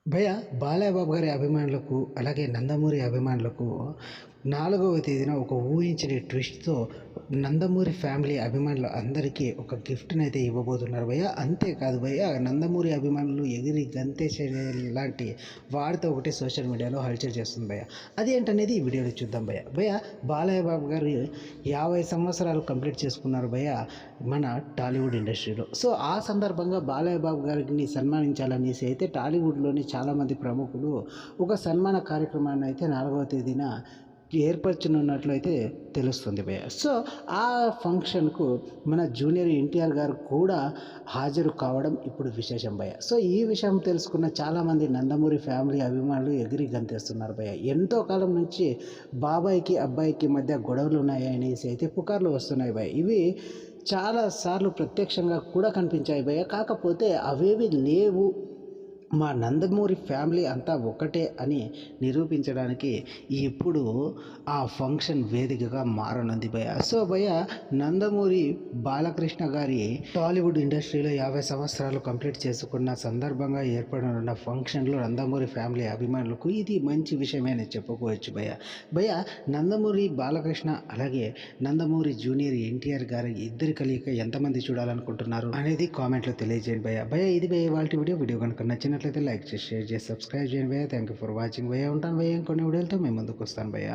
భయ్య బాలయ్య బాబు గారి అభిమానులకు, అలాగే నందమూరి అభిమానులకు 4వ తేదీన ఒక ఊహించని ట్విస్ట్‌తో నందమూరి ఫ్యామిలీ అభిమానులు అందరికీ ఒక గిఫ్ట్‌నైతే ఇవ్వబోతున్నారు భయ్య. అంతేకాదు భయ్య, నందమూరి అభిమానులు ఎగిరి గంతేసే లాంటి వార్త ఒకటి సోషల్ మీడియాలో హల్చల్ చేస్తుంది భయ్య. అదేంటనేది ఈ వీడియోలో చూద్దాం భయ్య. భయ్య బాలయ్య బాబు గారు 50 సంవత్సరాలు కంప్లీట్ చేసుకున్నారు భయ్య మన టాలీవుడ్ ఇండస్ట్రీలో. సో ఆ సందర్భంగా బాలయ్య బాబు గారిని సన్మానించాలనేసి అయితే టాలీవుడ్‌లోని చాలామంది ప్రముఖులు ఒక సన్మాన కార్యక్రమాన్ని అయితే 4వ తేదీన ఏర్పరచనున్నట్లయితే తెలుస్తుంది భయ్య. సో ఆ ఫంక్షన్కు మన జూనియర్ ఎన్టీఆర్ గారు కూడా హాజరు కావడం ఇప్పుడు విశేషం భయ్య. సో ఈ విషయం తెలుసుకున్న చాలామంది నందమూరి ఫ్యామిలీ అభిమానులు ఎగిరి గంతేస్తున్నారు భయ్య. ఎంతో కాలం నుంచి బాబాయ్కి అబ్బాయికి మధ్య గొడవలు ఉన్నాయి అనేసి అయితే పుకార్లు వస్తున్నాయి భయ్య. ఇవి చాలా సార్లు ప్రత్యక్షంగా కూడా కనిపించాయి భయ్య. కాకపోతే అవేవి లేవు, మా నందమూరి ఫ్యామిలీ అంతా ఒకటే అని నిరూపించడానికి ఇప్పుడు ఆ ఫంక్షన్ వేదికగా మారనుంది భయ్య. సో భయ్య, నందమూరి బాలకృష్ణ గారి టాలీవుడ్ ఇండస్ట్రీలో 50 సంవత్సరాలు కంప్లీట్ చేసుకున్న సందర్భంగా ఏర్పడనున్న ఫంక్షన్లో నందమూరి ఫ్యామిలీ అభిమానులకు ఇది మంచి విషయమే అని చెప్పుకోవచ్చు భయ్య. భయ్య, నందమూరి బాలకృష్ణ అలాగే నందమూరి జూనియర్ ఎన్టీఆర్ గారి ఇద్దరి కలియిక ఎంతమంది చూడాలనుకుంటున్నారు అనేది కామెంట్లో తెలియజేయండి భయ్య. భయ్య, ఇది భయ్య ఇవాల్టి వీడియో కనుక నచ్చినట్లయితే లైక్ చేసి, షేర్ చేసి, సబ్స్క్రైబ్ చేయండి భయ్య. థ్యాంక్ యూ ఫర్ వాచింగ్ భయ్య. ఉంటాను భయ్య, ఇంకొన్ని వీడియోలతో మేము ముందుకు వస్తాను భయ్య.